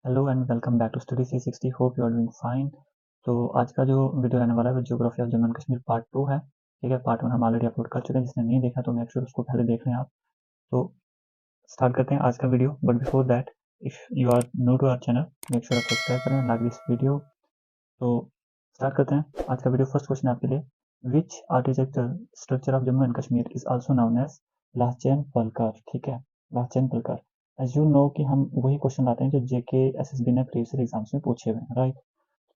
Hello and welcome back to study 360। Hope you are doing fine. तो आज का जो वीडियो रहने वाला है वो geography of Jammu and Kashmir part 2 है। ठीक है, पार्ट 1 हम ऑलरेडी अपलोड कर चुके हैं। जिसने नहीं देखा तो मेक श्योर उसको पहले देख लें आप। तो स्टार्ट करते हैं आज का video, but before that if you are new to our channel make sure आप सब्सक्राइब करें, लाइक दिस वीडियो। तो स्टार्ट करते हैं आज का वीडियो। फर्स्ट क्वेश्चन आपके लिए, which architecture structure of Jammu and Kashmir is also known as लाचेन पलकर। ठीक है, लाचेन पलकर। एज यू नो कि हम वही क्वेश्चन लाते हैं जो जेके एसएसबी ने प्रीवियस एग्जाम्स में पूछे हुए हैं, राइट।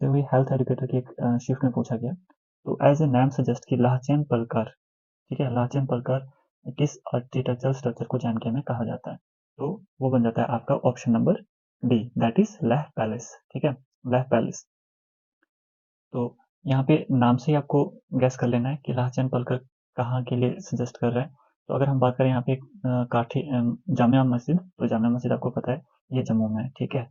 तो वही हेल्थ एजुकेटर की एक शिफ्ट में पूछा गया। तो एज ए नेम सजेस्ट कि लाचेन पलकर, ठीक है, लाचेन पलकर किस आर्किटेक्चरल स्ट्रक्चर को जानके में कहा जाता है। तो वो बन जाता है आपका option number D, that is Leh palace. ठीक है, लेह पैलेस। तो यहाँ पे नाम से ही आपको गैस कर लेना है कि लाचेन पलकर कहाँ के लिए सजेस्ट कर रहा है। तो अगर हम बात करें यहाँ पे काठी जामिया मस्जिद, तो जामिया मस्जिद आपको पता है ये जम्मू में है। ठीक है,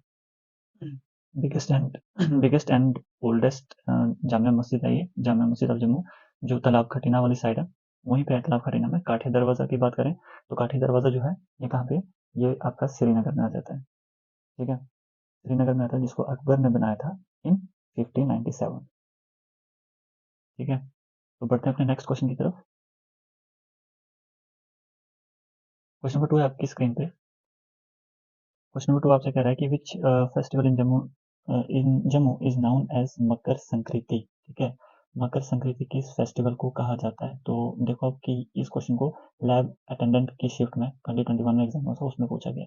biggest and oldest Jamia Masjid है ये, जामिया मस्जिद ऑफ जम्मू, जो तालाब खटीना वाली साइड है, वहीं पे है तालाब खटीना में। काठी दरवाज़ा की बात करें तो काठी दरवाज़ा जो है ये कहाँ पे, ये आपका श्रीनगर में आ जाता है। ठीक है, श्रीनगर में आता है, जिसको अकबर ने बनाया था इन 1597। ठीक है, तो बढ़ते हैं अपने नेक्स्ट क्वेश्चन की तरफ। क्वेश्चन नंबर 2 है आपकी स्क्रीन पे। क्वेश्चन नंबर 2 आपसे कह रहा है कि which festival in Jammu is known as Makar Sankranti. ठीक है, मकर संक्रांति किस फेस्टिवल को कहा जाता है। तो देखो कि इस क्वेश्चन को लैब अटेंडेंट की शिफ्ट में 2021 में एग्जाम हुआ था, उसमें पूछा गया।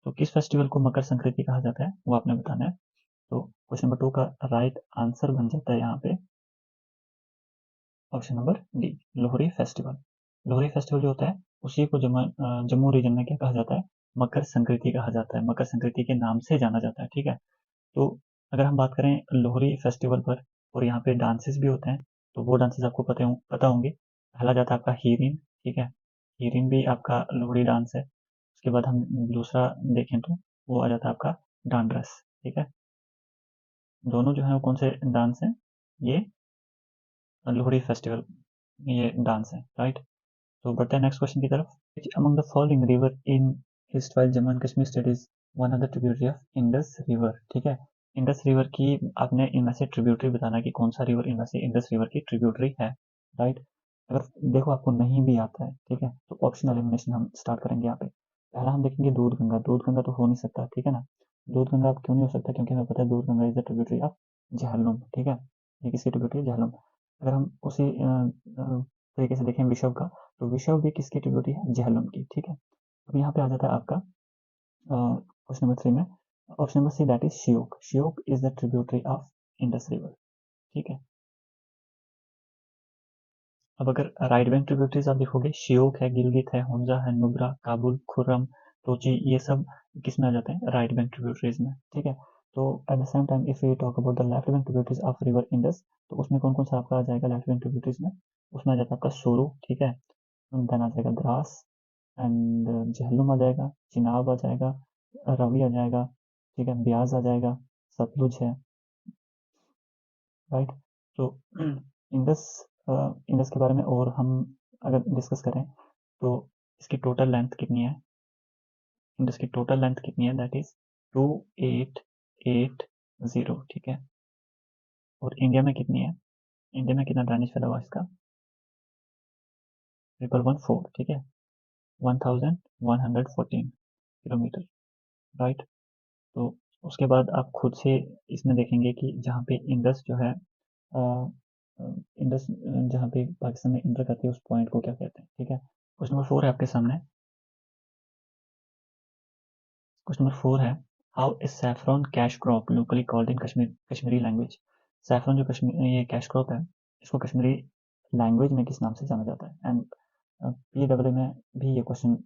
तो किस फेस्टिवल को मकर संक्रांति कहा जाता है वो आपने बताना है। तो क्वेश्चन नंबर 2 का राइट आंसर बन जाता है यहाँ पे option number D, Lohri festival. Lohri festival जो होता है उसी को जम्मू रीजन में क्या कहा जाता है, मकर संक्रांति कहा जाता है, मकर संक्रांति के नाम से जाना जाता है। ठीक है, तो अगर हम बात करें लोहरी फेस्टिवल पर, और यहाँ पे डांसेस भी होते हैं, तो वो डांसेस आपको पता होंगे। पहला जाता है आपका हीरिन। ठीक है, हीरिन भी आपका लोहड़ी डांस है। उसके बाद हम दूसरा देखें तो वो आ जाता है आपका डांडरस। ठीक है, दोनों जो है वो कौन से डांस हैं, ये लोहड़ी फेस्टिवल ये डांस है, राइट। तो बढ़ते हैं नेक्स्ट क्वेश्चन की तरफ। Which among the following river in erstwhile Jammu and Kashmir state is one of the tributary of Indus River। ठीक है, इंडस रिवर की आपने इनमें से ट्रिब्यूटरी बताना कि कौन सा रिवर इनमें से इंडस रिवर की ट्रिब्यूटरी है, राइट। अगर देखो आपको नहीं भी आता है, ठीक है, तो ऑप्शन एलिमिनेशन हम स्टार्ट करेंगे यहाँ पे। पहला हम देखेंगे दूध गंगा। दूध गंगा तो हो नहीं सकता, ठीक है ना। दूध गंगा क्यों नहीं हो सकता, क्योंकि हमें पता है दूध Ganga is the tributary of Jhelum. ठीक है, ये किसकी ट्रिब्यूटरी, झेलम। अगर हम उसी तरीके से देखें विषव का, तो विषव भी किसकी ट्रिब्यूटरी है, झेलम की। ठीक है, अब यहाँ पे आ जाता है आपका क्वेश्चन नंबर 3 में option number C, that is Shyok. Shyok is the tributary of Indus river. ठीक है, अब अगर राइट बैंक ट्रिब्यूटरीज आप देखोगे, श्योक है, गिलगित है, हुंजा है, नुब्रा, काबुल, खुर्रम, टोची, ये सब किस में आ जाते हैं, राइट बैंक ट्रिब्यूटरीज में। ठीक है, तो at the same time if we talk about the left bank tributaries of river Indus, तो उसमें कौन कौन सा आपका आ जाएगा लेफ्ट बैंक ट्रिब्यूटरीज में, उसमें आ जाता है आपका सोरू। ठीक है, देन आ जाएगा द्रास, एंड झेलम आ जाएगा, चिनाब आ जाएगा, रवि आ जाएगा, ठीक है, ब्याज आ जाएगा, सतलुज है, राइट। तो इंडस इंडस के बारे में और हम अगर डिस्कस करें तो इसकी टोटल लेंथ कितनी है, इंडस की टोटल लेंथ कितनी है, दैट इज 2880। ठीक है, और इंडिया में कितनी है, इंडिया में कितना ड्रेनेज फैला हुआ इसका, 1114। ठीक है, 1114 किलोमीटर, राइट। तो उसके बाद आप खुद से इसमें देखेंगे कि जहाँ पे इंडस जो है इंडस जहाँ पे पाकिस्तान में इंटर करती है उस पॉइंट को क्या कहते हैं। ठीक है, क्वेश्चन नंबर 4 है आपके सामने। क्वेश्चन नंबर 4 है, how is saffron cash crop locally called in Kashmiri language. Saffron जो कश्मीर ये कैश क्रॉप है, इसको कश्मीरी लैंग्वेज में किस नाम से जाना जाता है। एंड PW में भी ये क्वेश्चन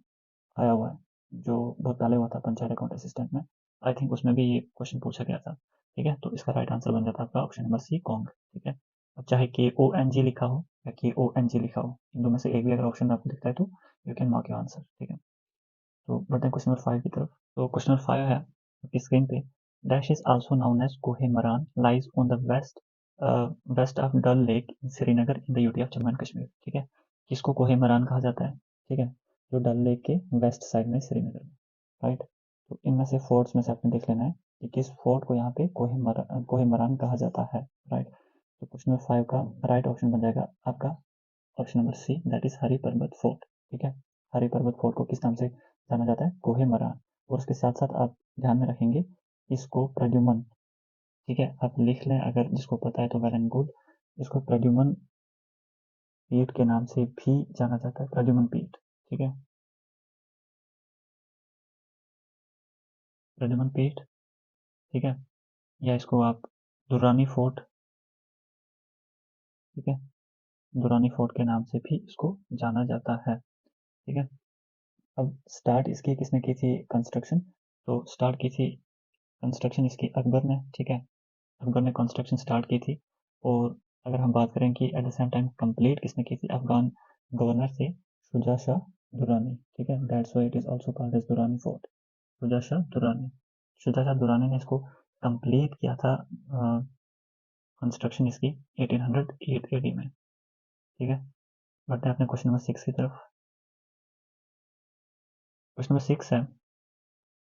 आया हुआ है, जो बहुत पहले हुआ था पंचायत अकाउंट असिस्टेंट में। आई थिंक उसमें भी ये क्वेश्चन पूछा गया था। ठीक है, तो इसका राइट आंसर बन जाता है आपका ऑप्शन नंबर सी, कोंग। ठीक है, अब चाहे KONG लिखा हो या KONG लिखा हो, इन दो में से एक भी अगर ऑप्शन आपको दिखता है तो you can mark your answer. ठीक है, तो बढ़ते हैं क्वेश्चन नंबर 5 की तरफ। तो क्वेश्चन नंबर 5 है आपकी स्क्रीन पे, dash is also known as Kohe Maran lies on the west of Dal lake in Srinagar in the UT of Jammu and Kashmir. ठीक है, किसको कोहे मरान कहा जाता है, ठीक है, जो डल लेक के वेस्ट साइड में श्रीनगर में, राइट। तो इनमें से फोर्ट्स में से आपने देख लेना है कि किस फोर्ट को यहाँ पे कोहिमरान कहा जाता है, राइट। तो क्वेश्चन नंबर 5 का राइट ऑप्शन बन जाएगा आपका option number C, that is Hari Parbat fort. ठीक है, हरि पर्वत फोर्ट को किस नाम से जाना जाता है? कोहिमरान। और उसके साथ साथ आप ध्यान में रखेंगे इसको प्रद्युमन, ठीक है, आप लिख लें अगर जिसको पता है तो वेल एंड गुड, इसको प्रद्युमन पीठ के नाम से भी जाना जाता है, प्रद्युमन पीठ। ठीक है, प्रद्युमन पीठ, ठीक है, या इसको आप दुर्रानी फोर्ट, ठीक है, दुर्रानी फोर्ट के नाम से भी इसको जाना जाता है। ठीक है, अब स्टार्ट इसकी किसने की थी कंस्ट्रक्शन? तो स्टार्ट की थी कंस्ट्रक्शन इसकी अकबर ने। ठीक है, अकबर ने कंस्ट्रक्शन स्टार्ट की थी। और अगर हम बात करें कि eight the same time complete किसने की थी, अफगान गवर्नर थे शुजा शाह दुरानी। ठीक है, that's why it is also called as Durrani fort, Shuja Shah Durrani. Shuja Shah Durrani ने इसको कंप्लीट किया था कंस्ट्रक्शन इसकी 1808 एडी में। ठीक है, बढ़ते हैं अपने क्वेश्चन नंबर 6 की तरफ। क्वेश्चन नंबर 6 है,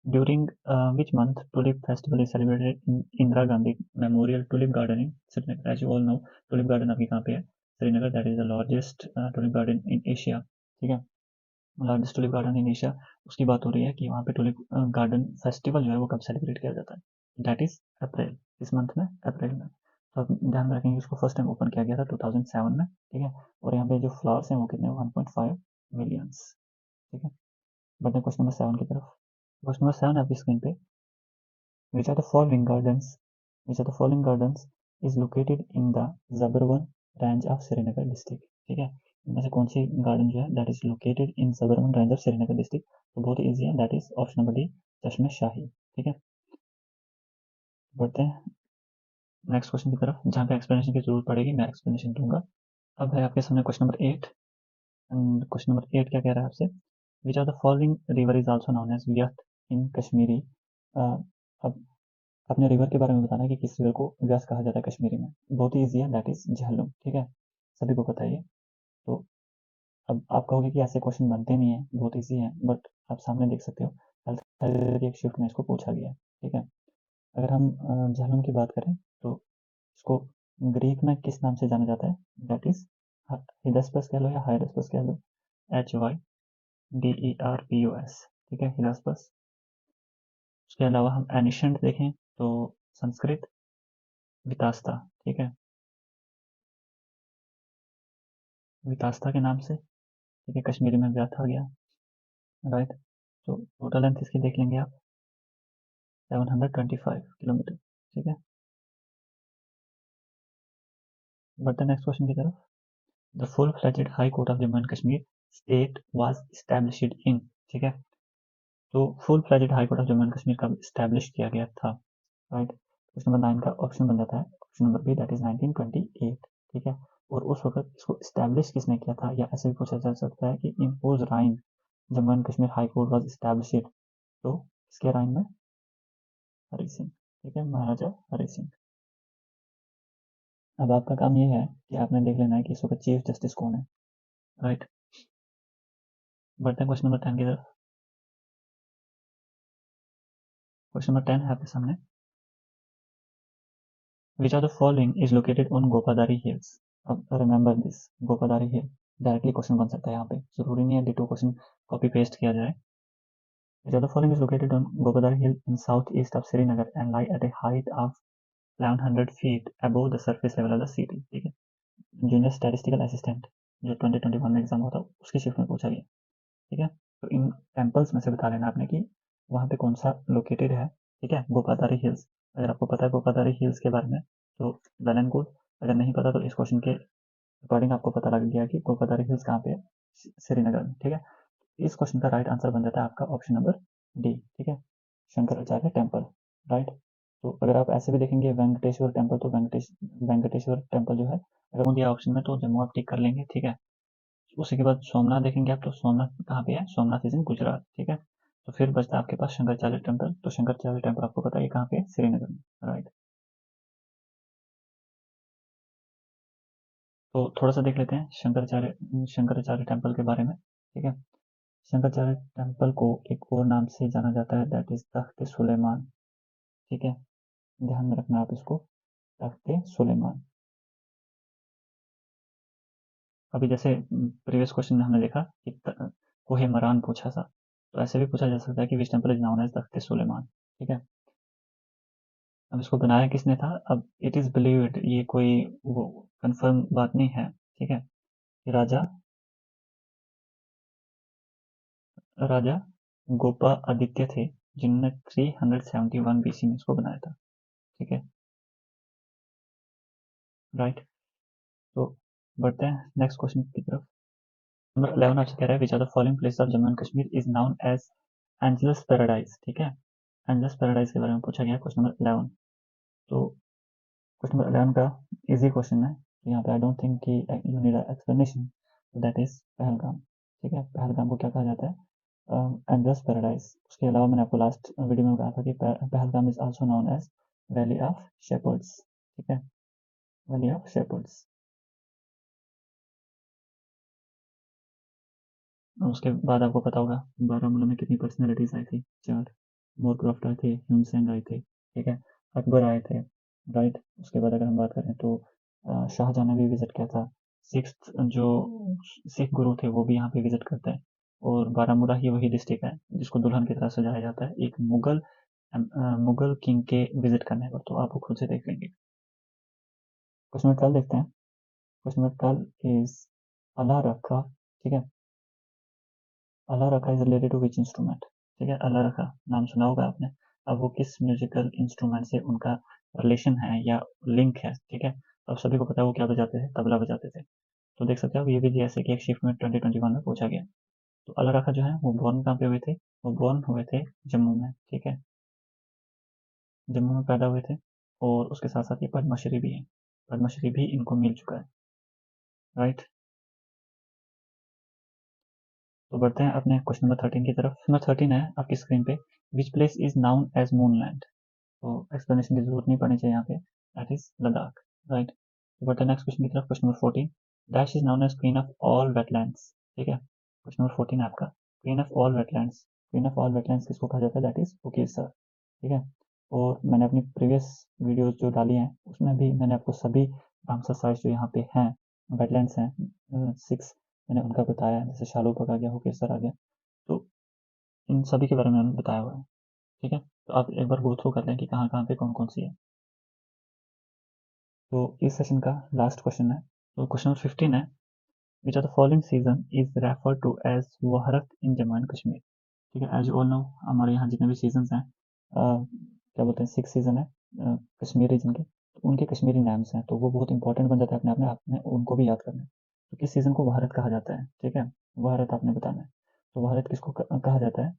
during which month tulip festival is celebrated in Indira Gandhi memorial tulip garden in Srinagar? As you all know, tulip garden अभी कहाँ पे है? Srinagar, that is the largest tulip garden in Asia. ठीक है, largest tulip garden in Asia. उसकी बात हो रही है कि वहाँ पे टुलिप गार्डन फेस्टिवल जो है वो कब सेलिब्रेट किया जाता है? दैट इज अप्रैल, इस मंथ में, अप्रैल में। तो आप ध्यान में रखेंगे उसको फर्स्ट टाइम ओपन किया गया था 2007 में। ठीक है, और यहाँ पे जो फ्लावर्स हैं वो कितने, 1.5 मिलियंस। ठीक है, बढ़ते हैं क्वेश्चन नंबर 7 की तरफ। क्वेश्चन नंबर 7 आपकी स्क्रीन पे, which are the following gardens which are the following gardens is located in the Zabarwan range of Srinagar district? ठीक है, इनमें से कौन सी गार्डन जो है that is located in Zabarwan range of Srinagar district? तो बहुत ही ईजी है, that is option number D, चश्मे शाही। ठीक है, बढ़ते हैं नेक्स्ट क्वेश्चन की तरफ, जहाँ पे एक्सप्लेनेशन की जरूरत पड़ेगी मैं एक्सप्लेनेशन दूंगा। अब है आपके सामने question number 8। And question number 8 क्या कह रहा है आपसे, which are the following river is also known as Vyeth in Kashmiri? अब अपने रिवर के बारे में बताना है कि किस रिवर को व्यास कहा जाता है कश्मीरी में। बहुत ही ईजी है, दैट इज झेलम। ठीक है, सभी को पता है ये। तो अब आप कहोगे कि ऐसे क्वेश्चन बनते नहीं है, बहुत ईजी है, बट आप सामने देख सकते हो हेल्थ एक शिफ्ट में इसको पूछा गया है। ठीक है, अगर हम झेलम की बात करें तो इसको ग्रीक में किस नाम से जाना जाता है? दैट इज हिदास्पस कह लो या हाइडास्पस कह लो, HYDERPUS। ठीक है, हिदास्पस। उसके अलावा हम एनिशंट देखें तो संस्कृत वितास्ता। ठीक है, वितास्ता के नाम से, ठीक है, कश्मीरी में व्याथ आ गया, राइट। तो टोटल लेंथ इसकी देख लेंगे आप, 725 किलोमीटर। ठीक है, बढ़ते नेक्स्ट क्वेश्चन की तरफ। The full fledged high court of Jammu and Kashmir state was established in? ठीक है, तो full fledged high court of Jammu and Kashmir कब इस्टेब्लिश किया गया था, राइट। क्वेश्चन नंबर 9 का ऑप्शन बन जाता है option number B, that is 1928। ठीक है, और उस वक्त इसको इस्टेब्लिश किसने किया था, या ऐसे भी पूछा जा सकता है कि in whose reign Jammu and Kashmir high court was established? तो इसके राइम में हरि सिंह। ठीक है, महाराजा हरि सिंह। अब आपका काम ये है कि आपने देख लेना है कि इस वक्त चीफ जस्टिस कौन है, राइट। बढ़ते हैं क्वेश्चन नंबर 10 की तरफ। क्वेश्चन नंबर 10 है आपके सामने, which are the following is located on Gopadari hills? अब remember this, Gopadari hill directly question बन सकता है यहाँ पे, जरूरी नहीं है डिटो क्वेश्चन कॉपी पेस्ट किया जाए। Which are the following is located on Gopadari hill in south east of Srinagar and lie at a height of 1100 feet above the surface level of the city? ठीक है, जूनियर स्टैटिस्टिकल असिस्टेंट जो 2021 में exam होता है उसकी shift में पूछा गया। ठीक है, तो इन टेम्पल्स में से बता लेना आपने कि वहाँ पे कौन सा लोकेटेड है। ठीक है, गोपादारी हिल्स, अगर आपको पता है गोपादारी हिल्स के बारे में तो वेल एंड गुड, अगर नहीं पता तो इस क्वेश्चन के अकॉर्डिंग आपको पता लग गया कि गोपादारी हिल्स कहाँ पे है, श्रीनगर में। ठीक है, इस क्वेश्चन का राइट आंसर बन जाता है आपका ऑप्शन नंबर डी। ठीक है, शंकराचार्य टेम्पल, राइट। तो अगर आप ऐसे भी देखेंगे वेंकटेश्वर टेम्पल, तो वेंकटेश्वर टेम्पल जो है अगर दिया ऑप्शन में तो जम्मू आप टिक कर लेंगे। ठीक है, उसी के बाद सोमनाथ देखेंगे आप, तो सोमनाथ कहाँ पे है? Somnath is in Gujarat. ठीक है, तो फिर बचता है आपके पास शंकराचार्य टेम्पल, तो शंकराचार्य टेम्पल आपको पता है कहाँ पे है? श्रीनगर में, राइट। तो थोड़ा सा देख लेते हैं शंकराचार्य टेम्पल के बारे में। ठीक है, शंकराचार्य टेम्पल को एक और नाम से जाना जाता है, दैट इज तख्त सुलेमान। ठीक है, ध्यान में रखना आप इसको, तख्ते सुलेमान। अभी जैसे प्रीवियस क्वेश्चन में हमने देखा कि कोहे मरान पूछा था, तो ऐसे भी पूछा जा सकता है कि which temple is known as Takhte Sulaiman. ठीक है, अब इसको बनाया किसने था? अब इट इज बिलीव्ड, ये कोई वो कंफर्म बात नहीं है, ठीक है, कि राजा राजा गोपा आदित्य थे, जिन्होंने 371 बीसी में इसको बनाया था। ठीक है, राइट। तो बढ़ते हैं नेक्स्ट क्वेश्चन की तरफ। नंबर 11 आपसे कह रहा है which are the following place of Jammu and Kashmir is known as angels paradise. ठीक है, एंजलस पैराडाइज के बारे में पूछा गया क्वेश्चन नंबर 11। तो क्वेश्चन नंबर 11 का इजी क्वेश्चन है, यहाँ पे आई डोंट थिंक कि you need explanation, that is Pahalgam. ठीक है, पहलगाम को क्या कहा जाता है? Angeles paradise. उसके अलावा मैंने आपको लास्ट वीडियो में कहा था कि Pahalgam is also known as valley of shepherds. ठीक है, वैली ऑफ शेपर्ड्स। उसके बाद आपको पता होगा बारामूला में कितनी पर्सनैलिटीज आई थी? 4। मोरक्राफ्ट आए थे, ह्यूमसेंग आए थे, ठीक है, अकबर आए थे, राइट। उसके बाद अगर हम बात करें तो शाहजहाँ ने भी विजिट किया था। सिक्स्थ जो सिख गुरु थे वो भी यहाँ पे विजिट करते हैं। और बारामूला ही वही डिस्ट्रिक्ट है जिसको दुल्हन की तरह सजाया जाता है एक मुगल किंग के विजिट करने पर। तो आप वो खुद से देख लेंगे। क्वेश्चन नंबर 12 देखते हैं। क्वेश्चन नंबर 12 इज अला रखा। ठीक है, Alla Rakha is related to which instrument? ठीक है, अला रखा नाम सुना होगा आपने। अब वो किस म्यूजिकल इंस्ट्रूमेंट से उनका रिलेशन है या लिंक है? ठीक है, अब सभी को पता है वो क्या बजाते थे? तबला बजाते थे। तो देख सकते हो ये भी जैसे कि एक शिफ्ट में 2021 में पूछा गया। तो अला रखा जो है वो बॉर्न कहाँ पे हुए थे? वो बॉर्न हुए थे जम्मू में। ठीक है, जम्मू में पैदा हुए थे। और उसके साथ साथ ये पद्मश्री भी है, पद्मश्री भी इनको मिल चुका है, राइट। तो बढ़ते हैं अपने क्वेश्चन नंबर 13 की तरफ। नंबर 13 है आपकी स्क्रीन पे, which place is known as moonland? तो एक्सप्लेनेशन की जरूरत नहीं पड़नी चाहिए यहाँ पे, दैट इज लद्दाख, राइट। तो बढ़ते हैं नेक्स्ट क्वेश्चन की तरफ। Question number 14, dash is known as queen of all wetlands. ठीक है, क्वेश्चन नंबर 14 है आपका, queen of all wetlands. Queen of all wetlands किसको कहा जाता है? That is Hokersar. ठीक है, और मैंने अपनी प्रीवियस वीडियोस जो डाली हैं उसमें भी मैंने आपको सभी रामसर साइट्स जो यहाँ पे हैं, वेटलैंड्स हैं 6, मैंने उनका बताया है। जैसे शालूपक आ गया, होकेसर आ गया, तो इन सभी के बारे में मैंने बताया हुआ है। ठीक है, तो आप एक बार गो थ्रू कर लें कि कहाँ कहाँ पे कौन कौन सी है। तो इस सेशन का लास्ट क्वेश्चन है। तो क्वेश्चन नंबर 15 है, which are the following season is refer to as Wahrat in Jammu and Kashmir? ठीक है, एज यू ऑल नो हमारे यहाँ जितने भी सीजन हैं क्या बोलते हैं 6 सीजन है कश्मीर रीजन के, तो उनके कश्मीरी नाम्स हैं, तो वो बहुत इंपॉर्टेंट बन जाता है अपने आप में उनको भी याद करना है। तो किस सीजन को वहरत कहा जाता है? ठीक है, वहरत आपने बताना है। तो वहरत किसको कहा जाता है?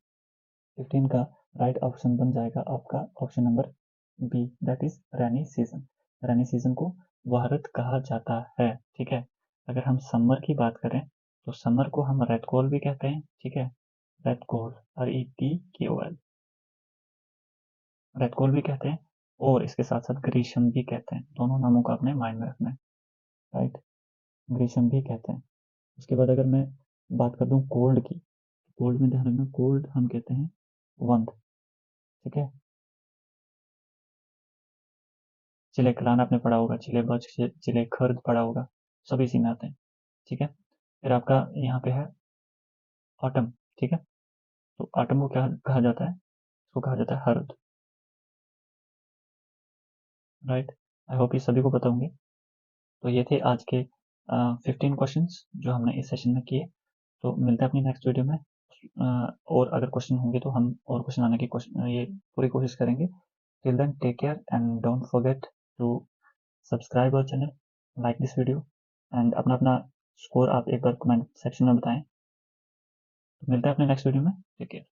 15 का राइट ऑप्शन बन जाएगा आपका option number B, that is rainy season. Rainy season को वहरत कहा जाता है। ठीक है, अगर हम समर की बात करें तो समर को हम रेतकोल भी कहते हैं। ठीक है, रेतकोल, RETKOL, रेतकोल भी कहते हैं, और इसके साथ साथ ग्रीष्म भी कहते हैं। दोनों नामों का अपने माइंड में रखना है, राइट, ग्रीष्म भी कहते हैं। उसके बाद अगर मैं बात कर दूं कोल्ड की, कोल्ड में ध्यान रखना, कोल्ड हम कहते हैं वंद। ठीक है, चिले कलान आपने पढ़ा होगा, चिले बच, चिले खर्द पढ़ा होगा, सब इसी में आते हैं। ठीक है, फिर आपका यहाँ पे है ऑटम। ठीक है, तो ऑटम को क्या कहा जाता है? इसको कहा जाता है हर्द, राइट। आई होप ये सभी को पता होंगे। तो ये थे आज के 15 क्वेश्चंस जो हमने इस सेशन में किए। तो मिलते हैं अपनी नेक्स्ट वीडियो में। और अगर क्वेश्चन होंगे तो हम और क्वेश्चन आने की ये पूरी कोशिश करेंगे। Till then take care and don't forget to subscribe our channel, like this video, and अपना अपना स्कोर आप एक बार कमेंट सेक्शन में बताएं। तो मिलते हैं अपने नेक्स्ट वीडियो में, टेक केयर।